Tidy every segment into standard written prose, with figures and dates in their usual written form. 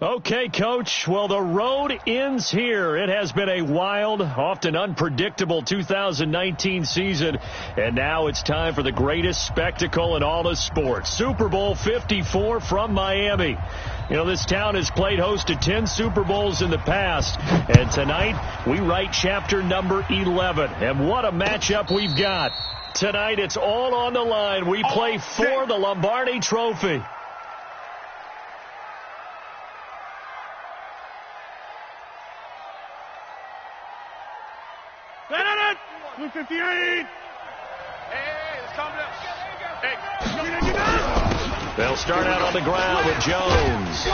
Okay, Coach. Well, the road ends here. It has been a wild, often unpredictable 2019 season, and now it's time for the greatest spectacle in all of sports. Super Bowl 54 from Miami. You know, this town has played host to 10 Super Bowls in the past, and tonight we write chapter number 11. And what a matchup we've got. Tonight it's all on the line. We play for the Lombardi Trophy. Blue 58. Hey, it's coming up. Hey. They'll start out on the ground with Jones.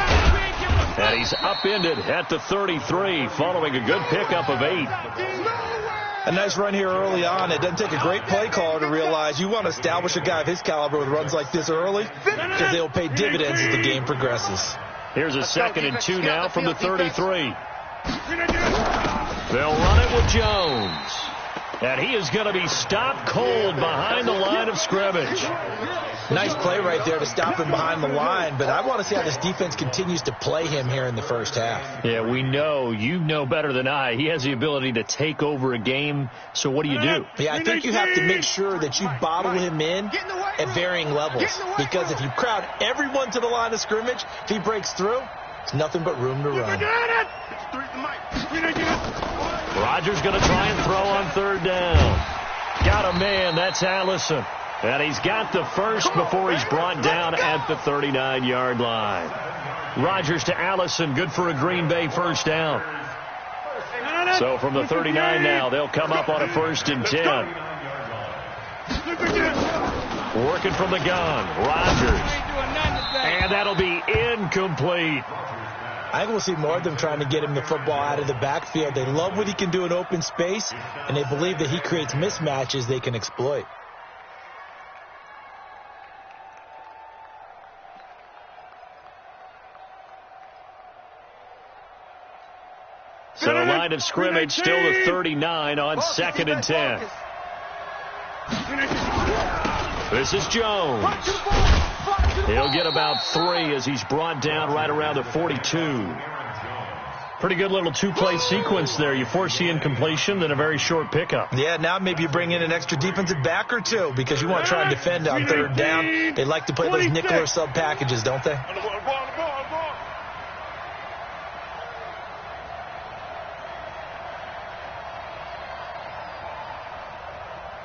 And he's upended at the 33 following a good pickup of 8. A nice run here early on. It doesn't take a great play caller to realize you want to establish a guy of his caliber with runs like this early because they'll pay dividends as the game progresses. Here's a 2nd and 2 now from the 33. They'll run it with Jones. And he is going to be stopped cold behind the line of scrimmage. Nice play right there to stop him behind the line, but I want to see how this defense continues to play him here in the first half. Yeah, we know. You know better than I. He has the ability to take over a game, so what do you do? Yeah, I think you have to make sure that you bottle him in at varying levels, because if you crowd everyone to the line of scrimmage, if he breaks through, it's nothing but room to run. Rodgers going to try and throw on 3rd down. Got a man. That's Allison. And he's got the first before he's brought down at the 39-yard line. Rodgers to Allison. Good for a Green Bay first down. So from the 39 now, they'll come up on a 1st and 10. Working from the gun. Rodgers. And that'll be incomplete. I think we'll see more of them trying to get him the football out of the backfield. They love what he can do in open space, and they believe that he creates mismatches they can exploit. So the line of scrimmage still the 39 on 2nd and 10. This is Jones. He'll get about 3 as he's brought down right around the 42. Pretty good little 2-play sequence there. You force the incompletion, then a very short pickup. Yeah, now maybe you bring in an extra defensive back or two because you want to try and defend on 3rd down. They like to play those nickel or sub packages, don't they?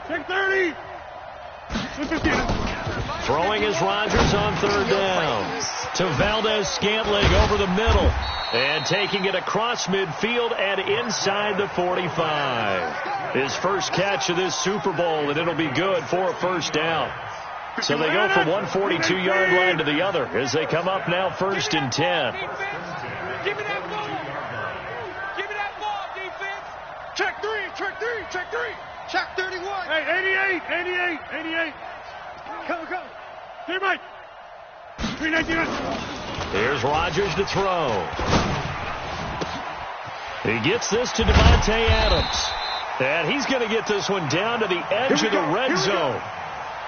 Check 30. Throwing is Rodgers on 3rd down. To Valdez-Scantling over the middle. And taking it across midfield and inside the 45. His first catch of this Super Bowl, and it'll be good for a 1st down. So they go from one 42-yard line to the other as they come up now 1st and 10. Give me that ball. Give me that ball, defense. Check 3, check 3, check 3. Check 31. Hey, 88. Go. Hey, Mike. 319. Here's Rodgers to throw. He gets this to Devontae Adams. And he's going to get this one down to the edge of the red zone.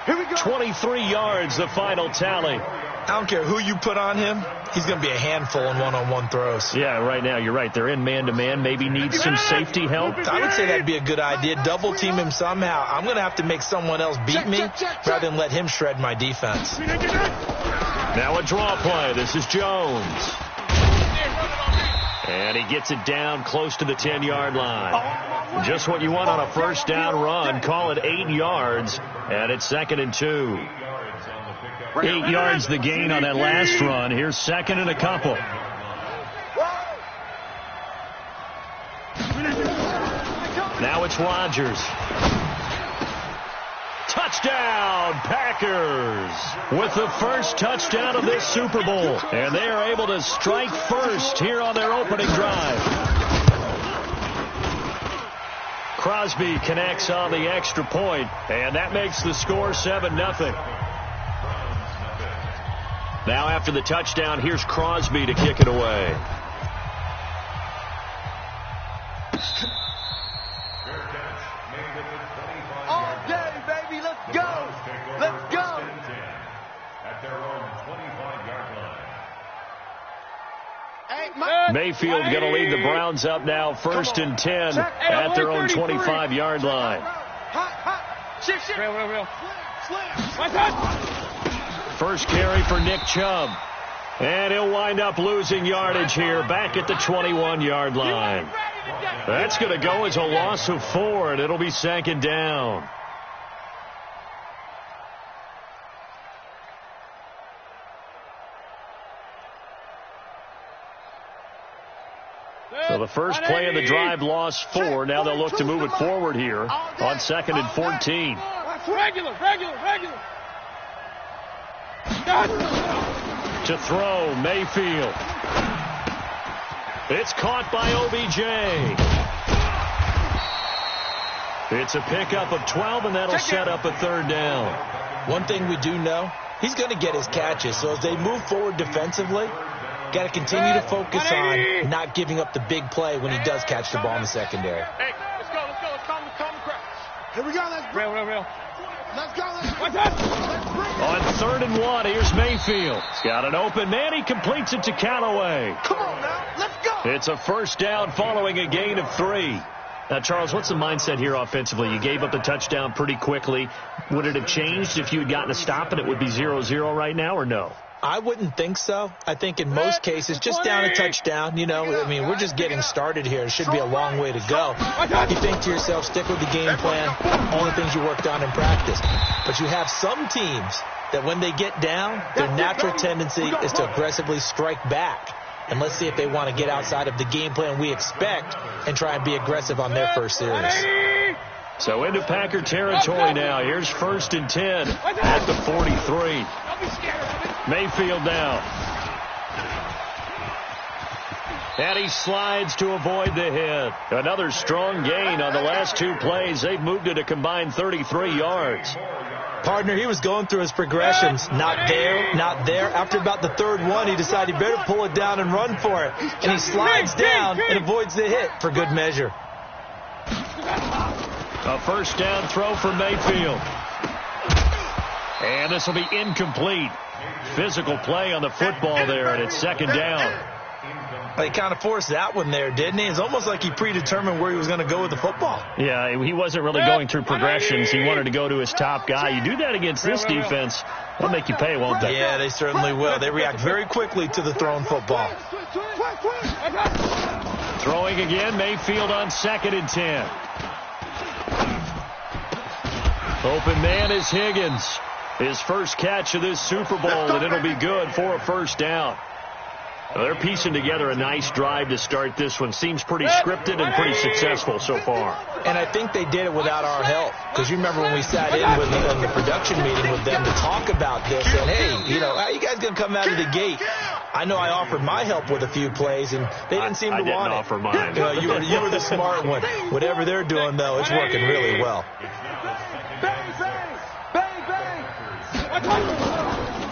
Here we go. 23 yards, the final tally. I don't care who you put on him. He's going to be a handful in one-on-one throws. Yeah, right now, you're right. They're in man-to-man. Maybe need some safety help. I would say that'd be a good idea. Double team him somehow. I'm going to have to make someone else beat me rather than let him shred my defense. Now a draw play. This is Jones. And he gets it down close to the 10-yard line. Just what you want on a 1st down run. Call it 8 yards. And it's 2nd and 2. 8 yards the gain on that last run. Here's 2nd and a couple. Now it's Rodgers. Touchdown, Packers, with the first touchdown of this Super Bowl. And they are able to strike first here on their opening drive. Crosby connects on the extra point, and that makes the score 7-0. Now after the touchdown, here's Crosby to kick it away. All day, baby, let's go. Let's go. At their own 25-yard line. Mayfield going to lead the Browns up now, 1st and 10 at their own 25-yard line. First carry for Nick Chubb. And he'll wind up losing yardage here back at the 21-yard line. That's going to go as a loss of 4, and it'll be 2nd down. So the first play of the drive lost 4. Now they'll look to move it forward here on 2nd and 14. Regular. To throw, Mayfield. It's caught by OBJ. It's a pickup of 12, and that'll set up a 3rd down. One thing we do know, he's going to get his catches. So as they move forward defensively, got to continue to focus on not giving up the big play when he does catch the ball in the secondary. Hey, let's go. Let's calm the crowd. Here we go. Let's real. Let's go. On 3rd and 1, here's Mayfield. He's got an open man. He completes it to Callaway. Come on now. Let's go. It's a 1st down following a gain of 3. Now, Charles, what's the mindset here offensively? You gave up the touchdown pretty quickly. Would it have changed if you had gotten a stop and it would be 0-0 right now, or no? I wouldn't think so. I think in most cases, just down a touchdown, we're just getting started here. It should be a long way to go. You think to yourself, stick with the game plan, all the things you worked on in practice. But you have some teams that when they get down, their natural tendency is to aggressively strike back. And let's see if they want to get outside of the game plan we expect and try and be aggressive on their first series. So into Packer territory now. Here's 1st and 10 at the 43. Mayfield now. And he slides to avoid the hit. Another strong gain on the last 2 plays. They've moved it a combined 33 yards. Partner, he was going through his progressions. Not there. After about the 3rd one, he decided he better pull it down and run for it. And he slides down and avoids the hit for good measure. A 1st down throw for Mayfield. And this will be incomplete. Physical play on the football there, and it's 2nd down. He kind of forced that one there, didn't he? It's almost like he predetermined where he was going to go with the football. Yeah, he wasn't really going through progressions. He wanted to go to his top guy. You do that against this defense, they'll make you pay, won't they? Yeah, they certainly will. They react very quickly to the thrown football. Throwing again, Mayfield on 2nd and 10. Open man is Higgins. His first catch of this Super Bowl, and it'll be good for a 1st down. Well, they're piecing together a nice drive to start this one. Seems pretty scripted and pretty successful so far. And I think they did it without our help. Because you remember when we sat in with the production meeting with them to talk about this. And, hey, how you guys going to come out of the gate? I know I offered my help with a few plays, and they didn't seem to want it. I didn't offer mine. You were the smart one. Whatever they're doing, though, it's working really well.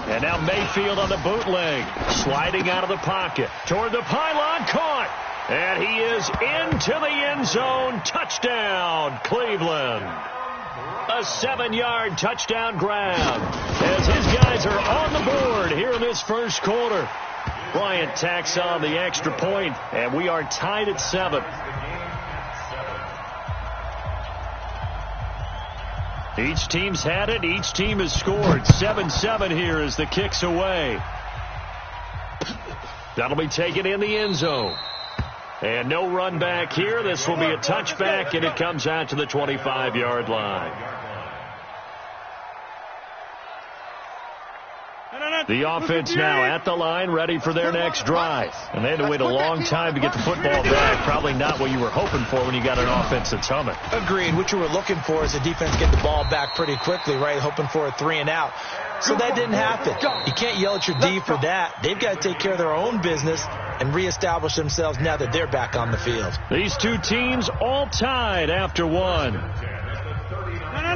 And now Mayfield on the bootleg, sliding out of the pocket toward the pylon, caught, and he is into the end zone. Touchdown, Cleveland. A 7-yard touchdown grab as his guys are on the board here in this 1st quarter. Bryant tacks on the extra point, and we are tied at 7. Each team's had it. Each team has scored. 7-7 here as the kick's away. That'll be taken in the end zone. And no run back here. This will be a touchback, and it comes out to the 25-yard line. The offense now at the line, ready for their next drive. And they had to wait a long time to get the football back. Probably not what you were hoping for when you got an offense that's humming. Agreed. What you were looking for is the defense get the ball back pretty quickly, right? Hoping for a 3 and out. So that didn't happen. You can't yell at your D for that. They've got to take care of their own business and reestablish themselves now that they're back on the field. These two teams all tied after 1.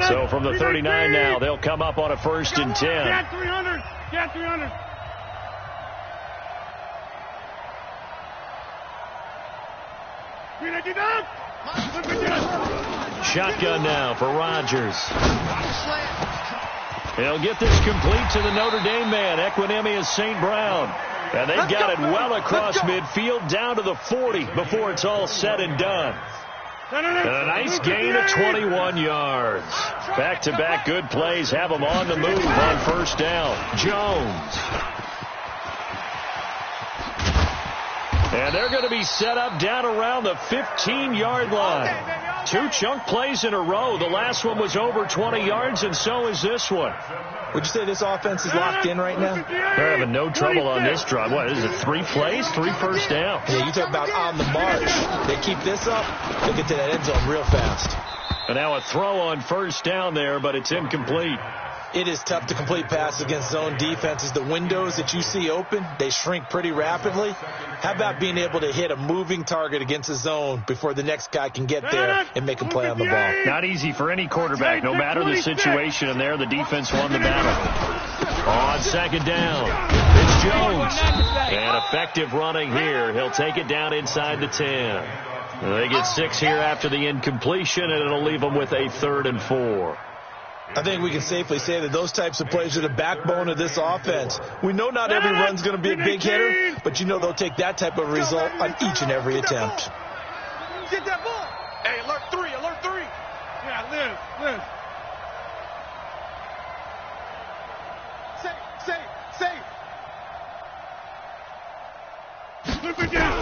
So from the 39 now, they'll come up on a 1st and 10. Get 300. Get 300. Shotgun now for Rodgers. He'll get this complete to the Notre Dame man, Equinemius St. Brown. And they've got it well across midfield down to the 40 before it's all said and done. And a nice gain of 21 yards. Back-to-back good plays have them on the move on first down. Jones. And they're going to be set up down around the 15-yard line. 2 chunk plays in a row. The last one was over 20 yards, and so is this one. Would you say this offense is locked in right now? They're having no trouble on this drive. What is it, 3 plays, 3 first downs? Yeah, you talk about on the march. They keep this up, they get to that end zone real fast. And now a throw on first down there, but it's incomplete. It is tough to complete passes against zone defenses. The windows that you see open, they shrink pretty rapidly. How about being able to hit a moving target against a zone before the next guy can get there and make a play on the ball? Not easy for any quarterback. No matter the situation in there, the defense won the battle. On second down, it's Jones. And effective running here. He'll take it down inside the 10. They get 6 here after the incompletion, and it'll leave them with a 3rd and 4. I think we can safely say that those types of plays are the backbone of this offense. We know not every run's going to be a big hitter, but you know they'll take that type of result on each and every attempt. Get that ball. Hey, alert 3, alert 3. Yeah, Liz. Safe. Look again.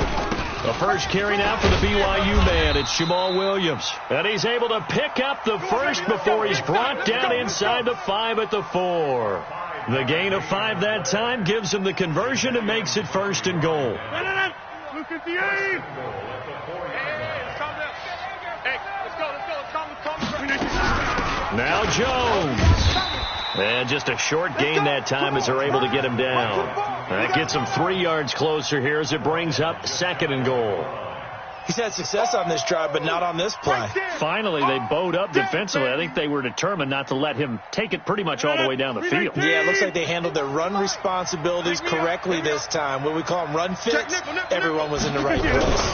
The first carry now for the BYU man. It's Jamal Williams. And he's able to pick up the first before he's brought down inside the 5 at the 4. The gain of 5 that time gives him the conversion and makes it 1st and goal. Look at the aim. Now Jones. And just a short gain that time as they're able to get him down. That gets him 3 yards closer here as it brings up 2nd and goal. He's had success on this drive, but not on this play. Finally, they bowed up defensively. I think they were determined not to let him take it pretty much all the way down the field. Yeah, it looks like they handled their run responsibilities correctly this time. What we call them run fits, everyone was in the right place.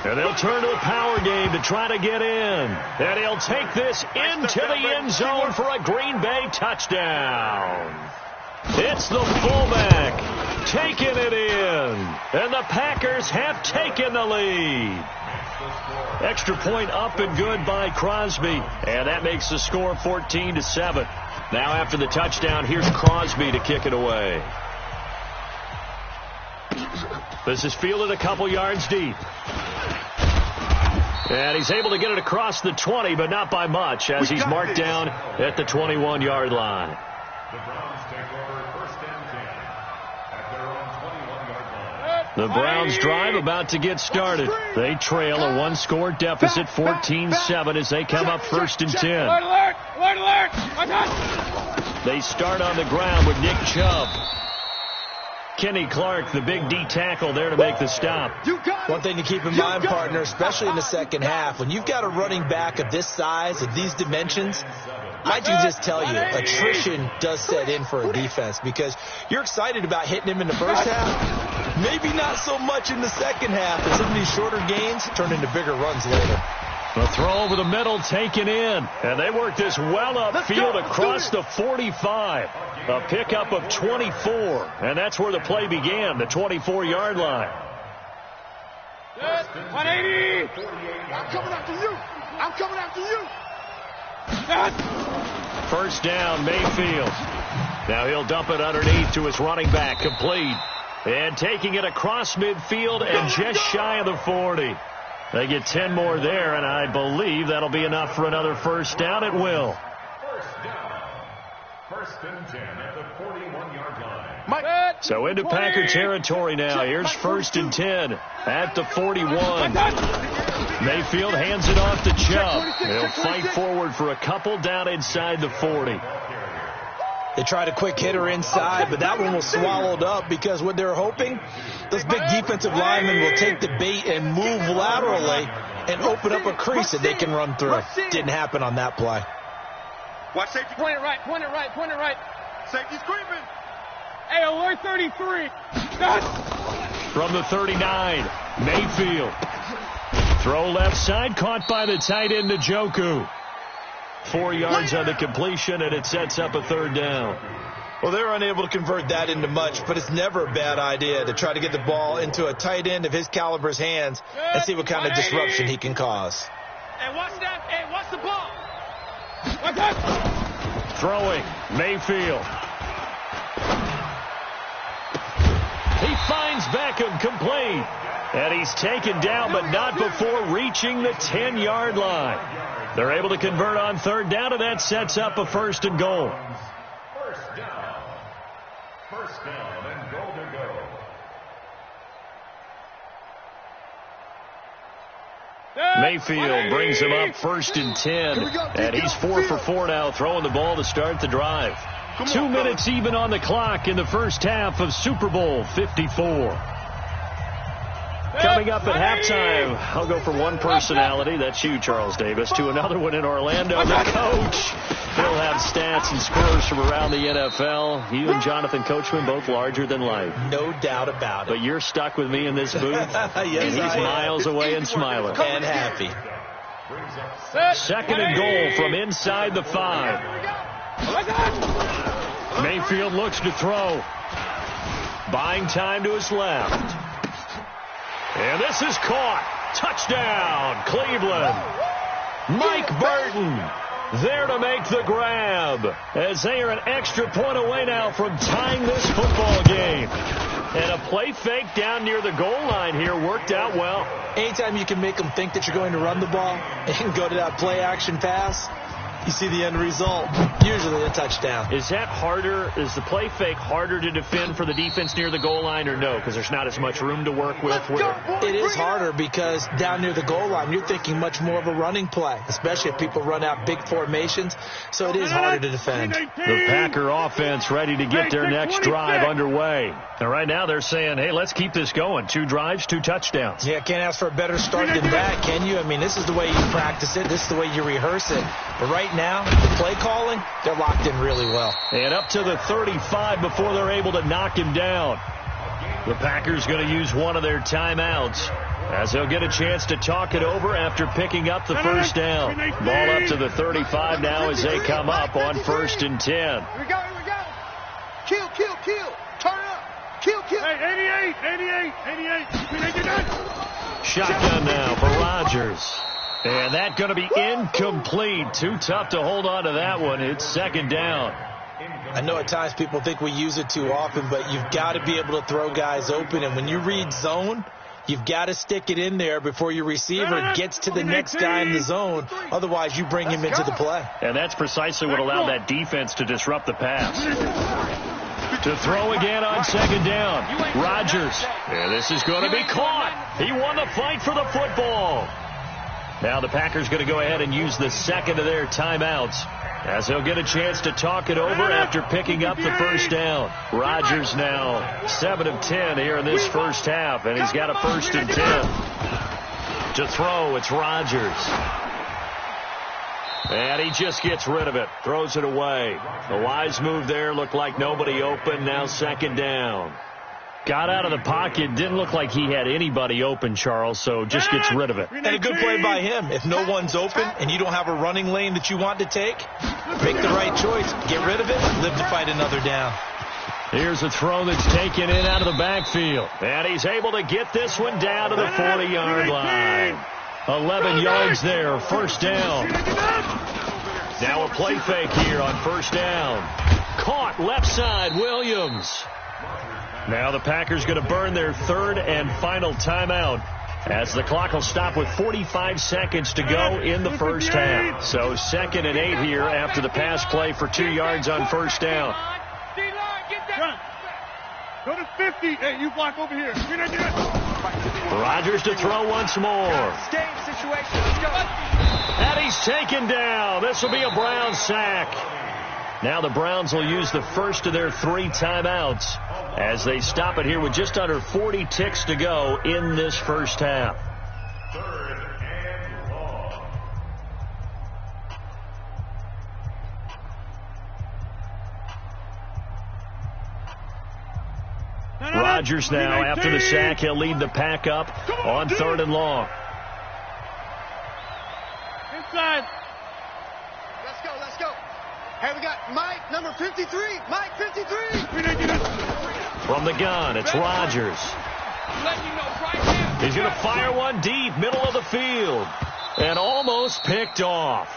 And they'll turn to the power game to try to get in. And he'll take this into the end zone for a Green Bay touchdown. It's the fullback taking it in. And the Packers have taken the lead. Extra point up and good by Crosby. And that makes the score 14-7. Now after the touchdown, here's Crosby to kick it away. This is fielded a couple yards deep. And he's able to get it across the 20, but not by much, as he's marked down at the 21-yard line. The Browns drive about to get started. They trail a 1-score deficit, 14-7, as they come up 1st and 10. Alert, alert, alert. They start on the ground with Nick Chubb. Kenny Clark, the big D tackle, there to make the stop. One thing to keep in mind, partner, especially in the second half, when you've got a running back of this size, of these dimensions, I can just tell you, attrition does set in for a defense because you're excited about hitting him in the first half, maybe not so much in the second half, and some of these shorter gains turn into bigger runs later. The throw over the middle taken in, and they work this well upfield across the 45. A pickup of 24, and that's where the play began, the 24-yard line. 180. I'm coming after you. I'm coming after you. First down, Mayfield. Now he'll dump it underneath to his running back, complete. And taking it across midfield and just shy of the 40. They get 10 more there, and I believe that'll be enough for another first down. It will. First and 10 at the 41-yard line. So into Packer territory now. Here's 1st and 10 at the 41. Mayfield hands it off to Chubb. They'll fight forward for a couple down inside the 40. They tried a quick hitter inside, but that one was swallowed up because what they're hoping, those big defensive linemen will take the bait and move laterally and open up a crease that they can run through. Didn't happen on that play. Watch safety. Point it right, point it right, point it right. Safety's creeping. Hey, alert 33. From the 39, Mayfield. Throw left side, caught by the tight end, Njoku. 4 yards on the completion, and it sets up a 3rd down. Well, they were unable to convert that into much, but it's never a bad idea to try to get the ball into a tight end of his caliber's hands and see what kind of disruption he can cause. Hey, watch that. Hey, watch the ball. Watch that. Throwing, Mayfield. He finds Beckham complete. And he's taken down, but not before reaching the 10-yard line. They're able to convert on third down, and that sets up a 1st and goal. First down and goal to go. Mayfield brings him up 1st and 10. And he's 4 for 4 now, throwing the ball to start the drive. 2 minutes even on the clock in the first half of Super Bowl 54. Coming up at halftime, I'll go from one personality, that's you, Charles Davis, to another one in Orlando, the coach. He'll have stats and scores from around the NFL. You and Jonathan Coachman, both larger than life. No doubt about it. But you're stuck with me in this booth, yes, and he's miles away and smiling. And happy. 2nd and goal from inside the 5. Mayfield looks to throw. Buying time to his left. And this is caught. Touchdown, Cleveland. Mike Burton there to make the grab as they are an extra point away now from tying this football game. And a play fake down near the goal line here worked out well. Anytime you can make them think that you're going to run the ball and go to that play action pass, you see the end result, usually a touchdown. Is that harder? Is the play fake harder to defend for the defense near the goal line or no? Because there's not as much room to work with. It is harder because down near the goal line, you're thinking much more of a running play, especially if people run out big formations. So it is harder to defend. The Packer offense ready to get their next drive underway. And right now they're saying, hey, let's keep this going. 2 drives, 2 touchdowns. Yeah, can't ask for a better start than that, can you? I mean, this is the way you practice it. This is the way you rehearse it. But right now, the play calling, they're locked in really well. And up to the 35 before they're able to knock him down. The Packers going to use one of their timeouts as they'll get a chance to talk it over after picking up the first down. Ball up to the 35 now as they come up on 1st and 10. Here we go. Kill. Turn it up. Kill. Hey, 88. Shotgun now for Rodgers. And that's going to be incomplete. Too tough to hold on to that one. It's 2nd down. I know at times people think we use it too often, but you've got to be able to throw guys open. And when you read zone, you've got to stick it in there before your receiver gets to the next guy in the zone. Otherwise, you bring him into the play. And that's precisely what allowed that defense to disrupt the pass. To throw again on 2nd down. Rodgers. And this is going to be caught. He won the fight for the football. Now the Packers going to go ahead and use the 2nd of their timeouts as they'll get a chance to talk it over after picking up the first down. Rodgers now 7 of 10 here in this first half, and he's got a 1st and 10. To throw, it's Rodgers. And he just gets rid of it, throws it away. The wise move there, looked like nobody open, now 2nd down. Got out of the pocket, didn't look like he had anybody open, Charles, so just gets rid of it. And a good play by him. If no one's open and you don't have a running lane that you want to take, make the right choice. Get rid of it, live to fight another down. Here's a throw that's taken in out of the backfield. And he's able to get this one down to the 40-yard line. 11 yards there, 1st down. Now a play fake here on 1st down. Caught left side, Williams. Now the Packers going to burn their 3rd and final timeout as the clock will stop with 45 seconds to go in the first half. So 2nd and 8 here after the pass play for 2 yards on 1st down. Go to 50. Hey, you block over here. Rodgers to throw once more. Game situation. Let's go. And he's taken down. This will be a Brown sack. Now the Browns will use the first of their 3 timeouts as they stop it here with just under 40 ticks to go in this first half. 3rd and long. Rodgers now, after the sack, he'll lead the pack up on 3rd and long. Inside. Let's go. Hey, we got Mike, number 53. Mike, 53. From the gun, it's Rodgers. He's going to fire one deep, middle of the field. And almost picked off.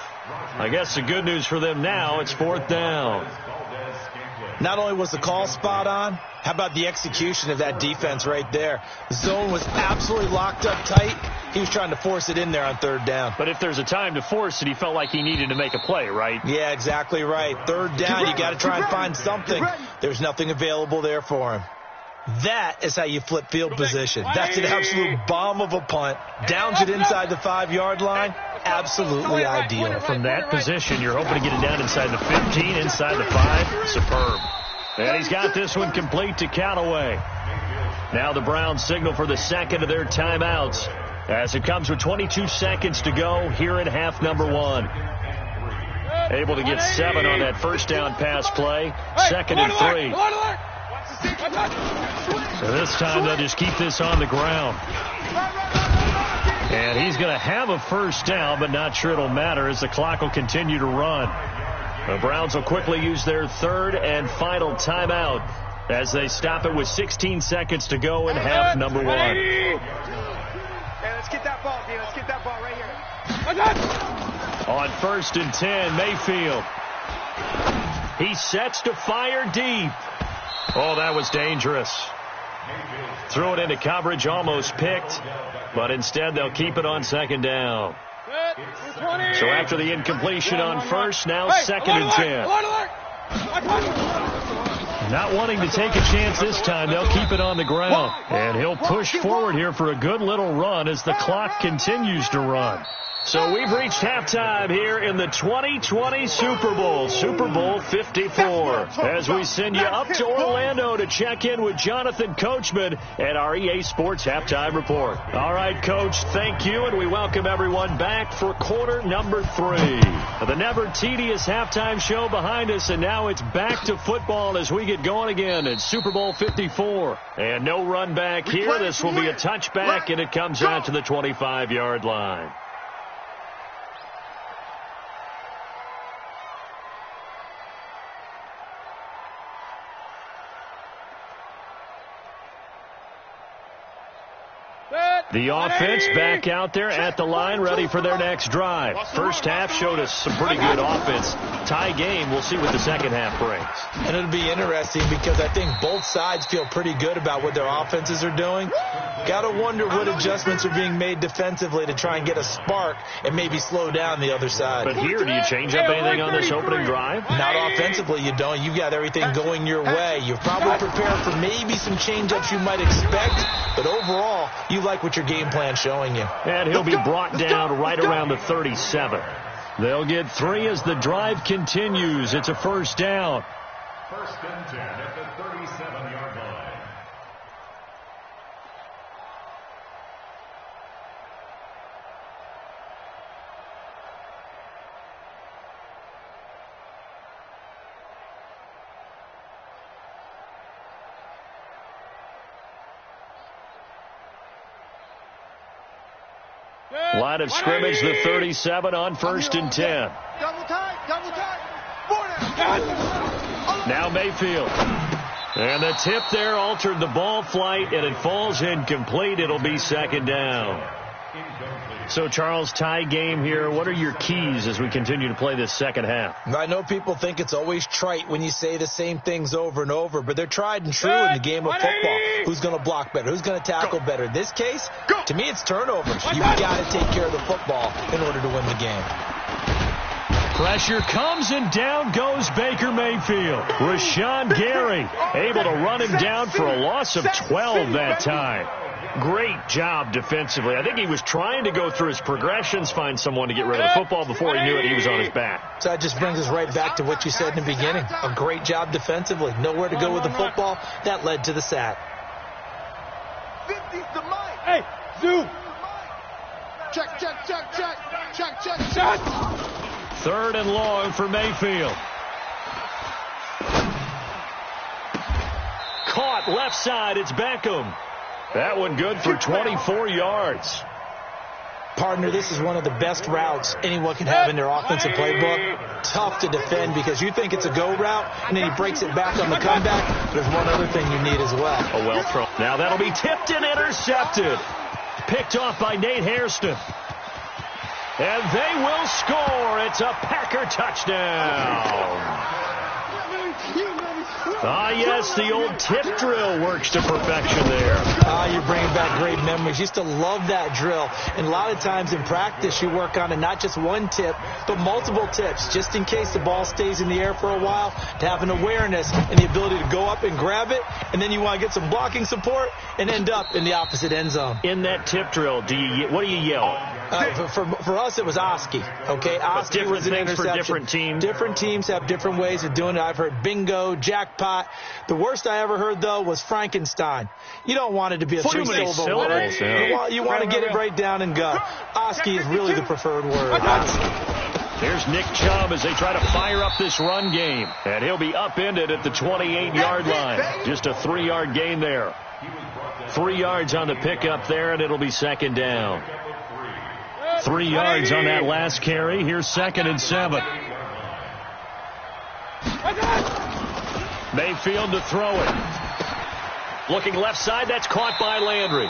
I guess the good news for them now, it's 4th down. Not only was the call spot on, how about the execution of that defense right there? The zone was absolutely locked up tight. He was trying to force it in there on 3rd down. But if there's a time to force it, he felt like he needed to make a play, right? Yeah, exactly right. 3rd down, you got to try and find something. There's nothing available there for him. That is how you flip field position. That's an absolute bomb of a punt. Downs it inside the 5-yard line. Absolutely ideal. From that position, you're hoping to get it down inside the 15, inside the 5. Superb. And he's got this one complete to Callaway. Now the Browns signal for the second of their timeouts as it comes with 22 seconds to go here in half number 1. Able to get 7 on that first down pass play. 2nd and 3. So this time they'll just keep this on the ground. And he's going to have a first down, but not sure it'll matter as the clock will continue to run. The Browns will quickly use their 3rd and final timeout as they stop it with 16 seconds to go in half number 1. Hey, let's get that ball, D. Let's get that ball right here. On 1st and 10, Mayfield. He sets to fire deep. Oh, that was dangerous. Threw it into coverage, almost picked, but instead they'll keep it on 2nd down. So after the incompletion on 1st, now 2nd and 10. Not wanting to take a chance this time, they'll keep it on the ground. And he'll push forward here for a good little run as the clock continues to run. So we've reached halftime here in the 2020 Super Bowl, Super Bowl 54, as we send you up to Orlando to check in with Jonathan Coachman at our EA Sports Halftime Report. All right, Coach, thank you, and we welcome everyone back for quarter number 3. The never tedious halftime show behind us, and now it's back to football as we get going again in Super Bowl 54. And no run back here. This will be a touchback, and it comes out to the 25-yard line. The offense back out there at the line, ready for their next drive. First half showed us some pretty good offense. Tie game. We'll see what the second half brings. And it'll be interesting because I think both sides feel pretty good about what their offenses are doing. Got to wonder what adjustments are being made defensively to try and get a spark and maybe slow down the other side. But here, do you change up anything on this opening drive? Not offensively, you don't. You've got everything going your way. You're probably prepared for maybe some change-ups you might expect, but overall, you like what your game plan showing you. And he'll be brought down right around the 37. They'll get 3 as the drive continues. It's a first down. 1st and 10 at the 37-yard line. Line of scrimmage, the 37 on 1st and 10. Double tight. Now Mayfield. And the tip there altered the ball flight, and it falls incomplete. It'll be 2nd down. So, Charles, tie game here. What are your keys as we continue to play this second half? I know people think it's always trite when you say the same things over and over, but they're tried and true in the game of football. Who's going to block better? Who's going to tackle better? In this case, to me, it's turnovers. You've got to take care of the football in order to win the game. Pressure comes, and down goes Baker Mayfield. Rashawn Gary able to run him down for a loss of 12 that time. Great job defensively. I think he was trying to go through his progressions, find someone to get rid of the football. Before he knew it, he was on his back. So that just brings us right back to what you said in the beginning. A great job defensively. Nowhere to go with the football. That led to the sack. 50's the mic. Hey, zoom. Check. 3rd and long for Mayfield. Caught left side. It's Beckham. That one good for 24 yards. Partner, this is one of the best routes anyone can have in their offensive playbook. Tough to defend because you think it's a go route, and then he breaks it back on the comeback. There's one other thing you need as well. A well thrown. Now that'll be tipped and intercepted. Picked off by Nate Hairston. And they will score. It's a Packer touchdown. Ah, yes, the old tip drill works to perfection there. You're bringing back great memories. Used to love that drill. And a lot of times in practice, you work on it, not just one tip, but multiple tips, just in case the ball stays in the air for a while, to have an awareness and the ability to go up and grab it, and then you want to get some blocking support and end up in the opposite end zone. In that tip drill, what do you yell? For us, it was Oski. Okay, Oski was an interception. For different teams. Different teams have different ways of doing it. I've heard bingo, jackpot. The worst I ever heard, though, was Frankenstein. You don't want it to be a three-syllable word. Yeah. You want to get it right down and go. Oski is really the preferred word. Here's Nick Chubb as they try to fire up this run game. And he'll be upended at the 28-yard line. Just a 3-yard gain there. 3 yards on the pickup there, and it'll be second down. 3 yards on that last carry. Here's 2nd and 7. Mayfield to throw it. Looking left side, that's caught by Landry.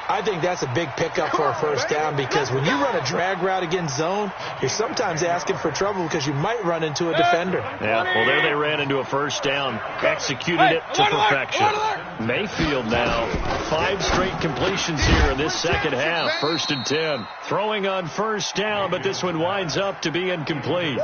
I think that's a big pickup for a first down because when you run a drag route against zone, you're sometimes asking for trouble because you might run into a defender. Yeah, well, there they ran into a first down, executed it to perfection. Mayfield now, 5 straight completions here in this second half, 1st and 10. Throwing on first down, but this one winds up to be incomplete.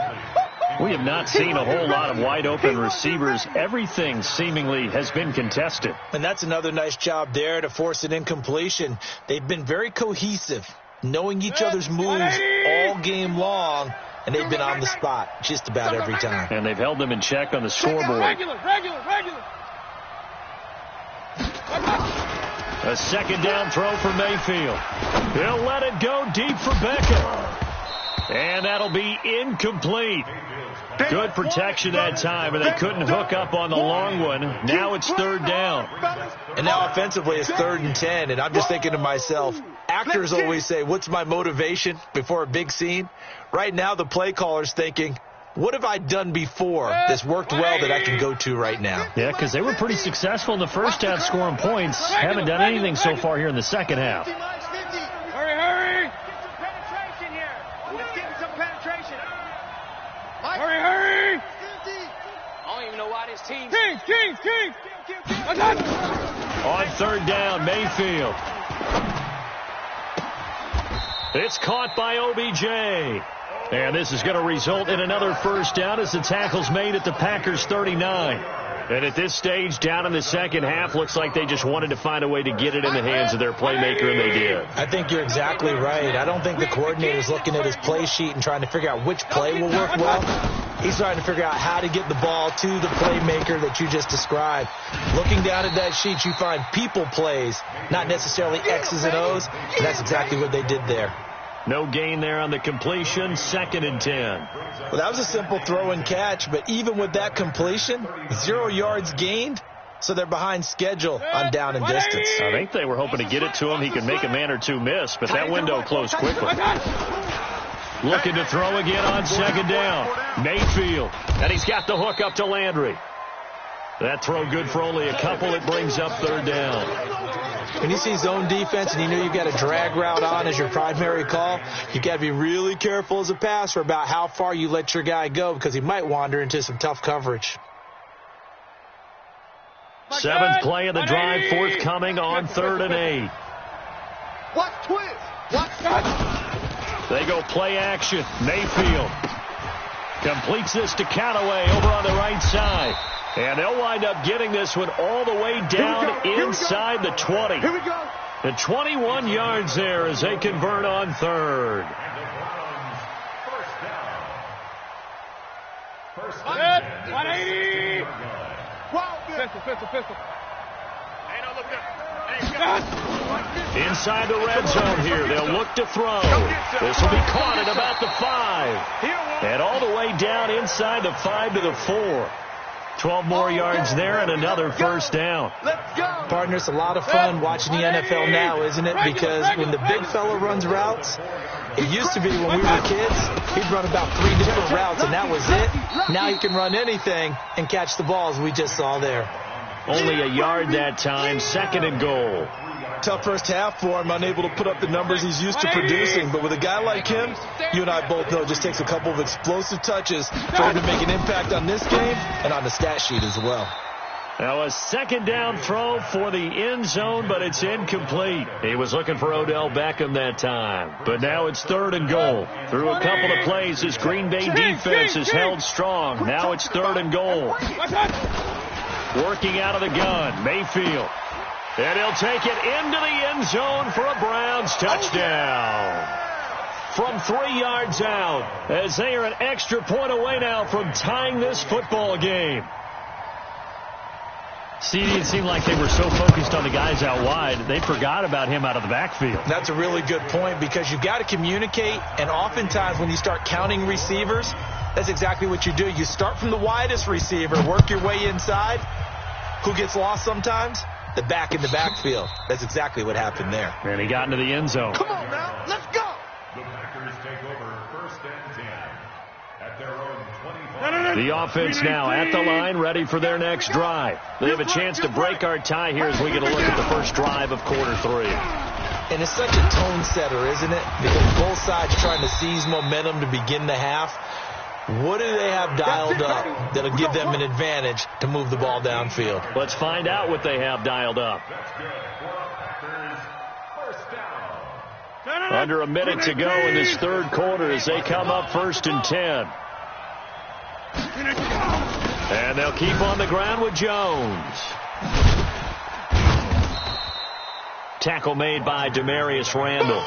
We have not seen a whole lot of wide-open receivers. Everything seemingly has been contested. And that's another nice job there to force an incompletion. They've been very cohesive, knowing each other's moves all game long, and they've been on the spot just about every time. And they've held them in check on the scoreboard. Regular. A second down throw for Mayfield. He'll let it go deep for Beckett. And that'll be incomplete. Good protection that time, and they couldn't hook up on the long one. Now it's 3rd down. And now offensively it's 3rd and 10, and I'm just thinking to myself, actors always say, what's my motivation before a big scene? Right now the play caller's thinking, what have I done before that's worked well that I can go to right now? Yeah, because they were pretty successful in the first half scoring points. Haven't done anything so far here in the second half. Hurry. Hurry. I don't even know why this team. King. On 3rd down, Mayfield. It's caught by OBJ. And this is going to result in another first down as the tackle's made at the Packers' 39. And at this stage, down in the second half, looks like they just wanted to find a way to get it in the hands of their playmaker, and they did. I think you're exactly right. I don't think the coordinator's looking at his play sheet and trying to figure out which play will work well. He's trying to figure out how to get the ball to the playmaker that you just described. Looking down at that sheet, you find people plays, not necessarily X's and O's, and that's exactly what they did there. No gain there on the completion, 2nd and 10. Well, that was a simple throw and catch, but even with that completion, 0 yards gained, so they're behind schedule on down and distance. I think they were hoping to get it to him. He could make a man or two miss, but that window closed quickly. Looking to throw again on 2nd down. Mayfield, and he's got the hook up to Landry. That throw good for only a couple. It brings up 3rd down. When you see zone defense and you know you've got a drag route on as your primary call, you got to be really careful as a passer about how far you let your guy go because he might wander into some tough coverage. 7th play of the drive, forthcoming on 3rd and 8. Watch twist. They go play action. Mayfield completes this to Callaway over on the right side. And they'll wind up getting this one all the way down inside the 20. Here we go. The 21 yards there as they convert on 3rd. First down. 180. Pistol. Hey, no, look up. Inside the red zone here. They'll look to throw. This will be caught at about the 5. And all the way down inside the 5 to the 4. 12 more yards there and another first down. Partner, it's a lot of fun watching the NFL now, isn't it? Because when the big fella runs routes, it used to be when we were kids, he'd run about 3 different routes, and that was it. Now he can run anything and catch the balls we just saw there. Only a yard that time, 2nd and goal. Tough first half for him, unable to put up the numbers he's used to producing. But with a guy like him, you and I both know it just takes a couple of explosive touches for him to make an impact on this game and on the stat sheet as well. Now a 2nd down throw for the end zone, but it's incomplete. He was looking for Odell Beckham that time. But now it's 3rd and goal. Through a couple of plays, this Green Bay defense is held strong. Now it's 3rd and goal. Working out of the gun, Mayfield. And he'll take it into the end zone for a Browns touchdown. From 3 yards out, as they are an extra point away now from tying this football game. See, it seemed like they were so focused on the guys out wide, they forgot about him out of the backfield. That's a really good point, because you've got to communicate, and oftentimes when you start counting receivers, that's exactly what you do. You start from the widest receiver, work your way inside. Who gets lost sometimes? The back in the backfield. That's exactly what happened there. And he got into the end zone. Come on now, let's go. The Packers take over 1st and 10 at their own 25. The offense now at the line, ready for their next drive. They have a chance to break our tie here as we get a look at the first drive of quarter 3. And it's such a tone setter, isn't it? Because both sides trying to seize momentum to begin the half. What do they have dialed up that'll give them an advantage to move the ball downfield? Let's find out what they have dialed up. Under a minute to go in this 3rd quarter as they come up 1st and 10. And they'll keep on the ground with Jones. Tackle made by Demarius Randall.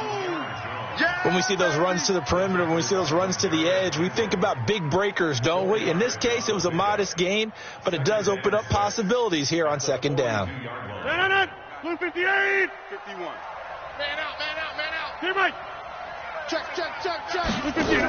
When we see those runs to the perimeter, when we see those runs to the edge, we think about big breakers, don't we? In this case, it was a modest gain, but it does open up possibilities here on 2nd down. Blue 58. 51. Man out. Here, Mike. Check. Blue 58.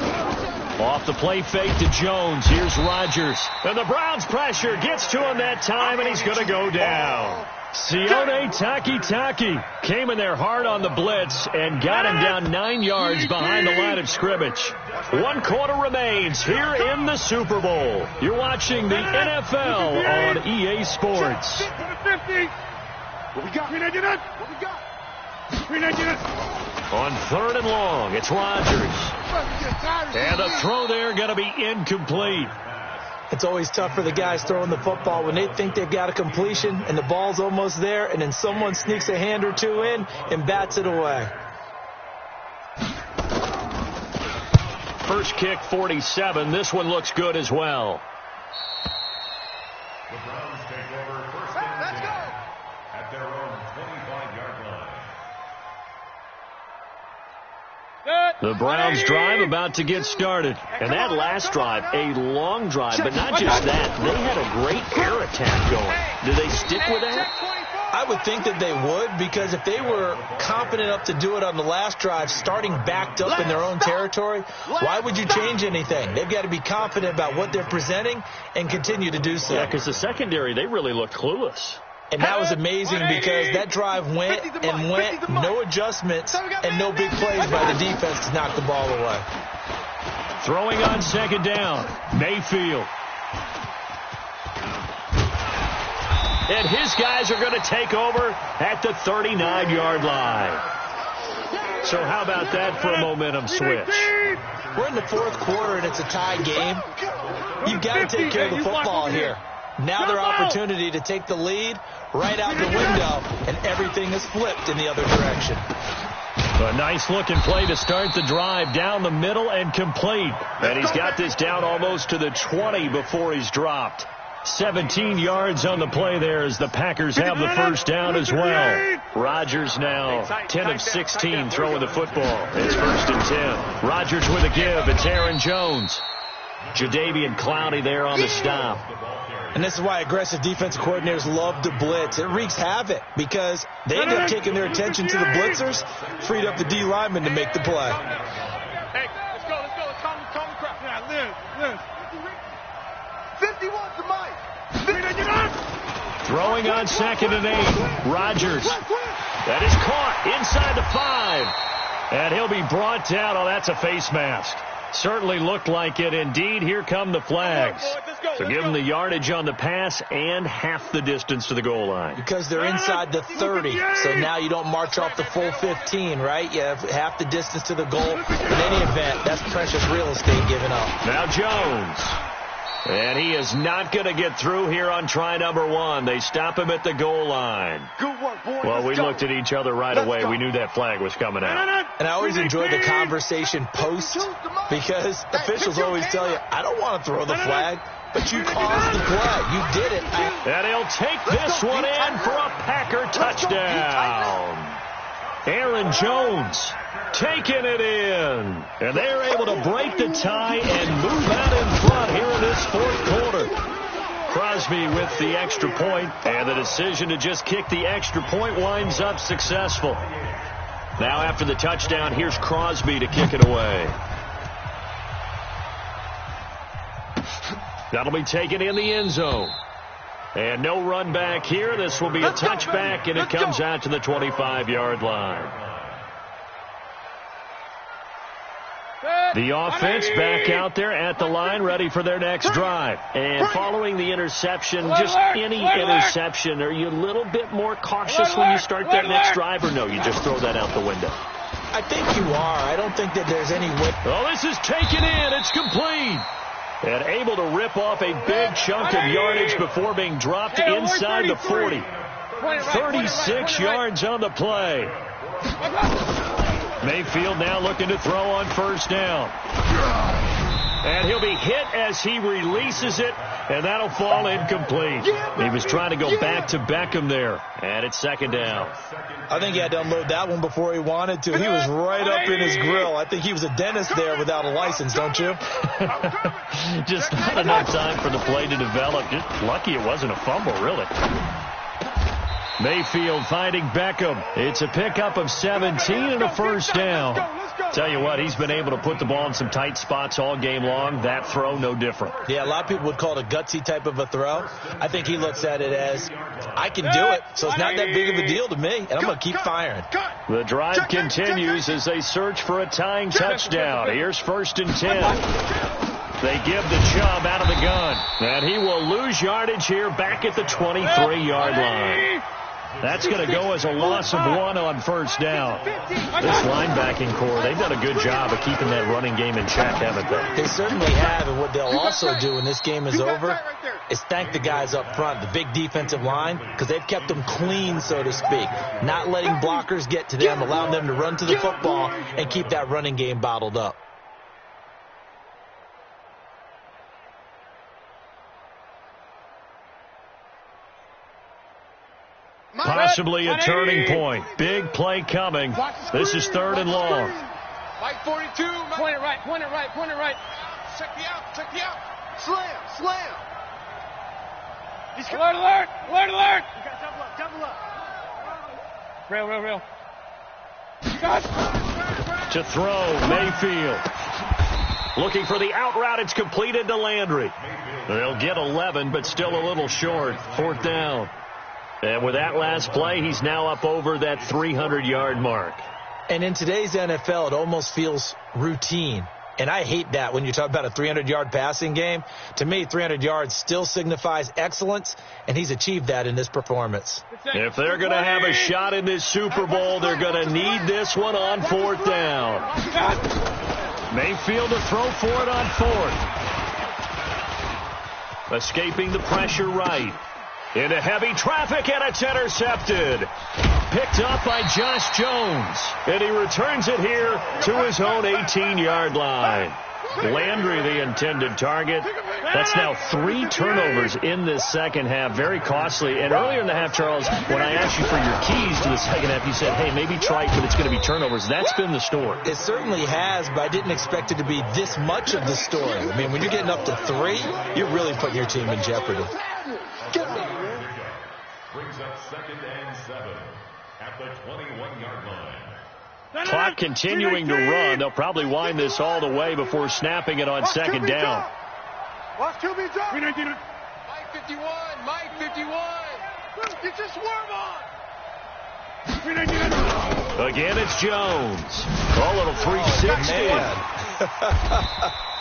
Off the play fake to Jones. Here's Rodgers. And the Browns pressure gets to him that time, and he's going to go down. Sione Takitaki came in there hard on the blitz and got him down 9 yards behind the line of scrimmage. 1 quarter remains here in the Super Bowl. You're watching the NFL on EA Sports. What we got? On 3rd and long, it's Rodgers. And the throw there going to be incomplete. It's always tough for the guys throwing the football when they think they've got a completion and the ball's almost there, and then someone sneaks a hand or two in and bats it away. First kick, 47. This one looks good as well. The Browns take over 1st and 10 at their own 25-yard line. The Browns drive about to get started. And that last drive, a long drive, but not just that. They had a great air attack going. Do they stick with that? I would think that they would, because if they were confident enough to do it on the last drive, starting backed up in their own territory, why would you change anything? They've got to be confident about what they're presenting and continue to do so. Yeah, because the secondary, they really looked clueless. And that was amazing because that drive went and went, no adjustments and no big plays by the defense to knock the ball away. Throwing on 2nd down, Mayfield. And his guys are going to take over at the 39-yard line. So how about that for a momentum switch? We're in the 4th quarter and it's a tie game. You've got to take care of the football here. Now their opportunity to take the lead right out the window, and everything is flipped in the other direction. A nice-looking play to start the drive down the middle and complete. And he's got this down almost to the 20 before he's dropped. 17 yards on the play there as the Packers have the first down as well. Rodgers now 10 of 16 throwing the football. It's 1st and 10. Rodgers with a give. It's Aaron Jones. Jadeveon Clowney there on the stop. And this is why aggressive defensive coordinators love to blitz. It wreaks havoc because they end up taking their attention to the blitzers, freed up the D lineman to make the play. Hey, let's go. Calm the crowd. Yeah, Liz. 51 to Mike. Throwing on 2nd and 8. Rodgers. That is caught inside the 5. And he'll be brought down. Oh, that's a face mask. Certainly looked like it. Indeed, here come the flags. So give them the yardage on the pass and half the distance to the goal line. Because they're inside the 30, so now you don't march off the full 15, right? You have half the distance to the goal. In any event, that's precious real estate given up. Now Jones. And he is not going to get through here on try number 1. They stop him at the goal line. Good work, boy. Well, we looked at each other right away. We knew that flag was coming out. And I always enjoy the conversation post because officials always tell you, I don't want to throw the flag, but you caused the play. You did it. And he'll take this one in for a Packer touchdown. Aaron Jones taking it in. And they're able to break the tie and move out in front here in this 4th quarter. Crosby with the extra point, and the decision to just kick the extra point winds up successful. Now after the touchdown, here's Crosby to kick it away. That'll be taken in the end zone. And no run back here. This will be a touchback, and it comes out to the 25-yard line. The offense back out there at the line, ready for their next drive. And following the interception, just any interception, are you a little bit more cautious when you start that next drive, or no, you just throw that out the window? I think you are. I don't think that there's any way. Oh, this is taken in. It's complete. And able to rip off a big chunk of yardage before being dropped inside the 40. 36 yards on the play. Mayfield now looking to throw on 1st down. And he'll be hit as he releases it, and that'll fall incomplete. He was trying to go back to Beckham there, and it's 2nd down. I think he had to unload that one before he wanted to. He was right up in his grill. I think he was a dentist there without a license, don't you? Just not enough time for the play to develop. Just lucky it wasn't a fumble, really. Mayfield finding Beckham. It's a pickup of 17 and a 1st down. Tell you what, he's been able to put the ball in some tight spots all game long. That throw, no different. Yeah, a lot of people would call it a gutsy type of a throw. I think he looks at it as, I can do it, so it's not that big of a deal to me, and I'm going to keep firing. The drive continues as they search for a tying touchdown. Here's 1st and 10. They give the Chubb out of the gun. And he will lose yardage here back at the 23-yard line. That's going to go as a loss of 1 on 1st down. This linebacking core, they've done a good job of keeping that running game in check, haven't they? They certainly have, and what they'll also do when this game is over is thank the guys up front, the big defensive line, because they've kept them clean, so to speak. Not letting blockers get to them, allowing them to run to the football and keep that running game bottled up. Possibly a turning point. Big play coming. This is 3rd and long. Mike 42. Point it right, point it right, point it right. Check the out, check the out. Slam. Alert, alert, alert, alert. You got double up. Real. To throw, Mayfield. Looking for the out route. It's completed to Landry. They'll get 11, but still a little short. 4th down. And with that last play, he's now up over that 300-yard mark. And in today's NFL, it almost feels routine. And I hate that when you talk about a 300-yard passing game. To me, 300 yards still signifies excellence, and he's achieved that in this performance. If they're going to have a shot in this Super Bowl, they're going to need this one on 4th down. Mayfield to throw for it on 4th. Escaping the pressure right. Into heavy traffic, and it's intercepted. Picked up by Josh Jones. And he returns it here to his own 18-yard line. Landry, the intended target. That's now 3 turnovers in this second half. Very costly. And earlier in the half, Charles, when I asked you for your keys to the second half, you said, hey, maybe try it, but it's going to be turnovers. That's been the story. It certainly has, but I didn't expect it to be this much of the story. I mean, when you're getting up to 3, you're really putting your team in jeopardy. Brings up 2nd and 7 at the 21-yard line. Clock continuing to run. They'll probably wind this all the way before snapping it on 2nd down. Watch QB drop. Mike 51. Get your swerve on. Again, it's Jones. A little 360.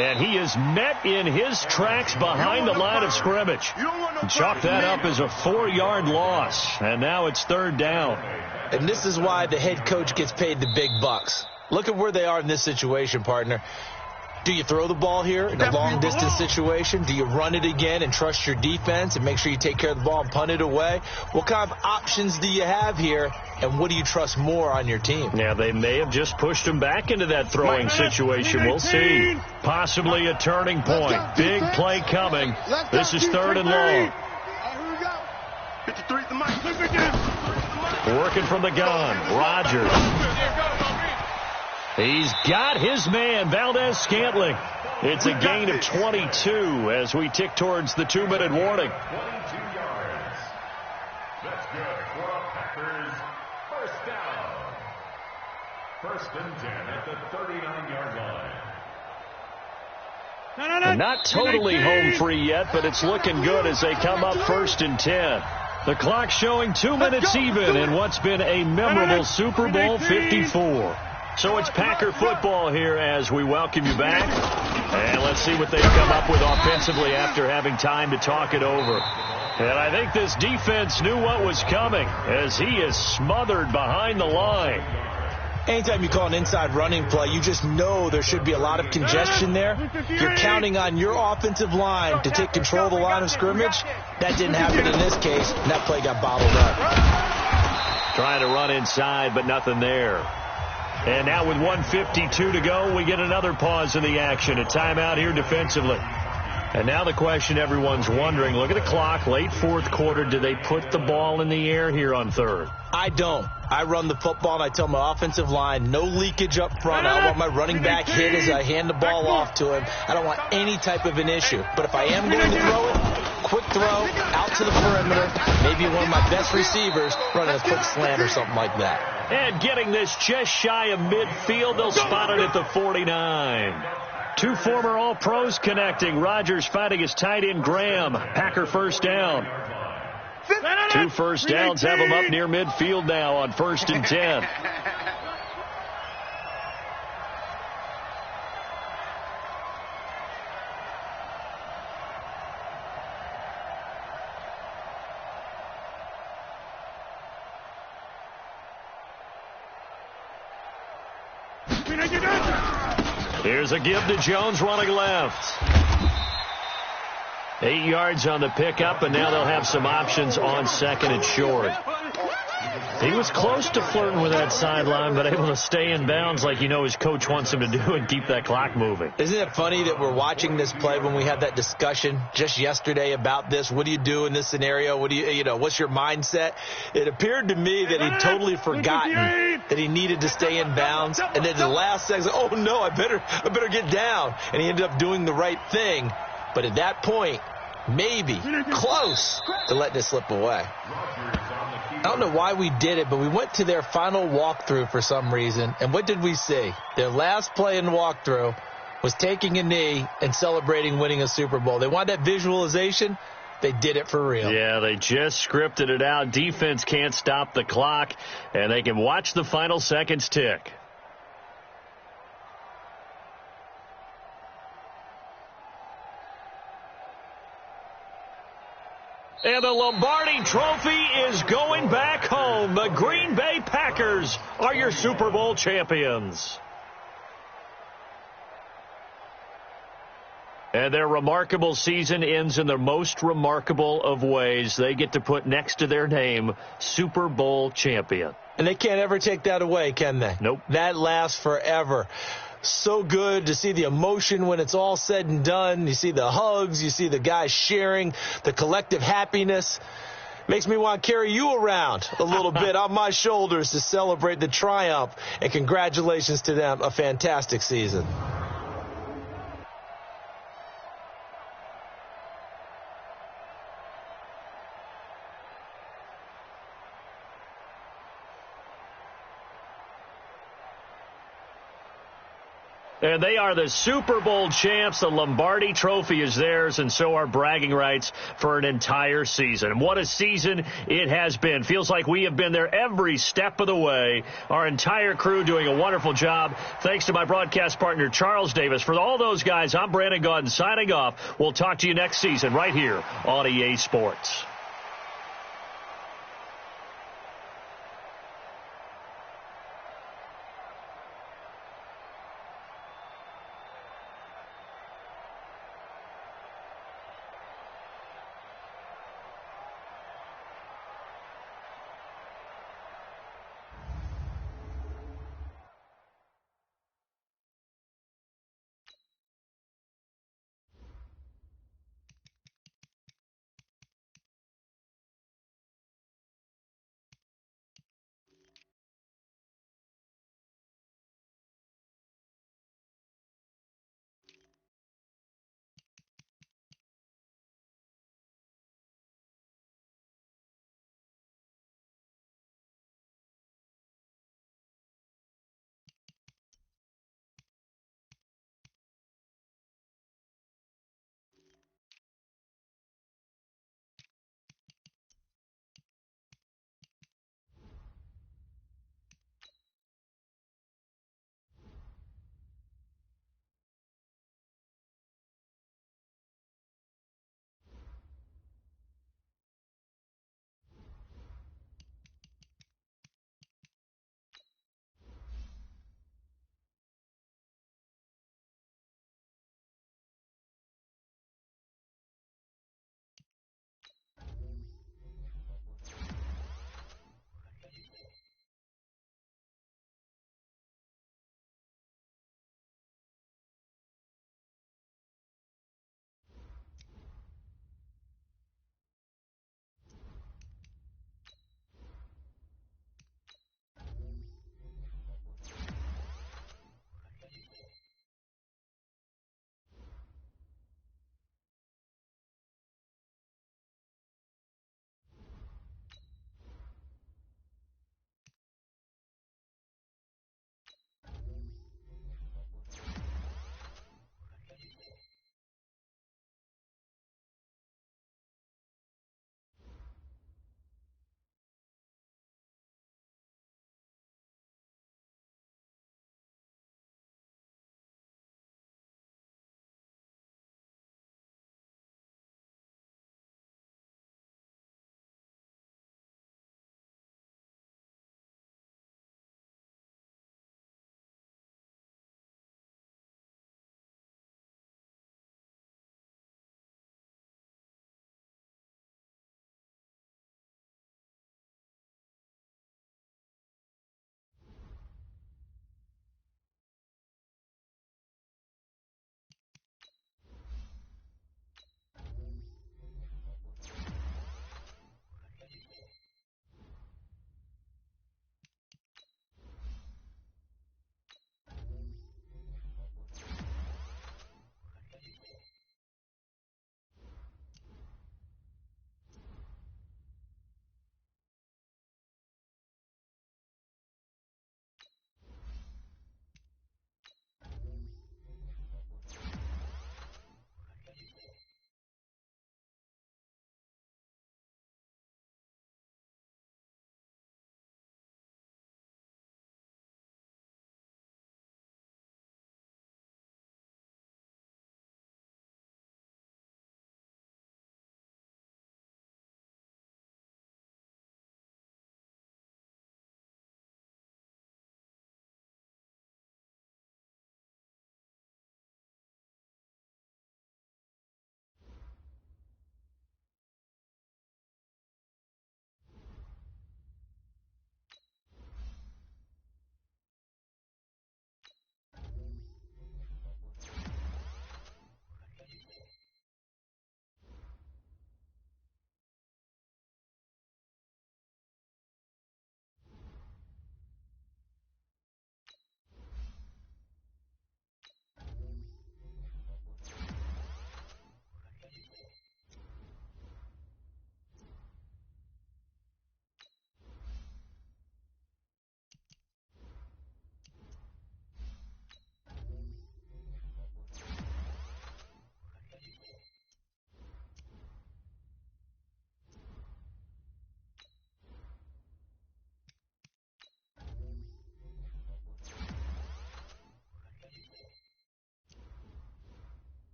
And he is met in his tracks behind the line of scrimmage. Chalk that up as a 4-yard loss. And now it's 3rd down. And this is why the head coach gets paid the big bucks. Look at where they are in this situation, partner. Do you throw the ball here in a long-distance situation? Do you run it again and trust your defense and make sure you take care of the ball and punt it away? What kind of options do you have here, and what do you trust more on your team? Yeah, they may have just pushed him back into that throwing situation. We'll see. Possibly a turning point. Big play coming. This is 3rd and long. 53 the mic. Working from the gun. Rodgers. He's got his man, Valdez-Scantling. It's a gain of 22 as we tick towards the 2-minute warning. 22 yards. That's good for Packers. First down. 1st and 10 at the 39-yard line. And not totally home free yet, but it's looking good as they come up 1st and 10. The clock showing 2 minutes even in what's been a memorable Super Bowl 54. So it's Packer football here as we welcome you back. And let's see what they've come up with offensively after having time to talk it over. And I think this defense knew what was coming as he is smothered behind the line. Anytime you call an inside running play, you just know there should be a lot of congestion there. You're counting on your offensive line to take control of the line of scrimmage. That didn't happen in this case, and that play got bottled up. Trying to run inside, but nothing there. And now with 1:52 to go, we get another pause in the action. A timeout here defensively. And now the question everyone's wondering, look at the clock, late 4th quarter, do they put the ball in the air here on 3rd? I don't. I run the football, and I tell my offensive line, no leakage up front. I don't want my running back hit as I hand the ball off to him. I don't want any type of an issue. But if I am going to throw it, quick throw, out to the perimeter, maybe one of my best receivers running a quick slant or something like that. And getting this just shy of midfield, they'll spot it at the 49. 2 former All-Pros connecting. Rodgers fighting his tight end, Graham. Packer first down. 2 first downs have them up near midfield now on 1st and 10. Here's a give to Jones running left. 8 yards on the pickup, and now they'll have some options on 2nd and short. He was close to flirting with that sideline, but able to stay in bounds like you know his coach wants him to do and keep that clock moving. Isn't it funny that we're watching this play when we had that discussion just yesterday about this? What do you do in this scenario? What do you know, what's your mindset? It appeared to me that he'd totally forgotten that he needed to stay in bounds. And then the last second, oh no, I better get down. And he ended up doing the right thing. But at that point, maybe close to letting it slip away. I don't know why we did it, but we went to their final walkthrough for some reason. And what did we see? Their last play in walkthrough was taking a knee and celebrating winning a Super Bowl. They want that visualization. They did it for real. Yeah, they just scripted it out. Defense can't stop the clock, and they can watch the final seconds tick. And the Lombardi Trophy is going back home. The Green Bay Packers are your Super Bowl champions. And their remarkable season ends in the most remarkable of ways. They get to put next to their name, Super Bowl champion. And they can't ever take that away, can they? Nope. That lasts forever. So good to see the emotion when it's all said and done. You see the hugs. You see the guys sharing the collective happiness. Makes me want to carry you around a little bit on my shoulders to celebrate the triumph. And congratulations to them. A fantastic season. And they are the Super Bowl champs. The Lombardi Trophy is theirs, and so are bragging rights for an entire season. And what a season it has been. Feels like we have been there every step of the way. Our entire crew doing a wonderful job. Thanks to my broadcast partner, Charles Davis. For all those guys, I'm Brandon Gaudin signing off. We'll talk to you next season right here on EA Sports.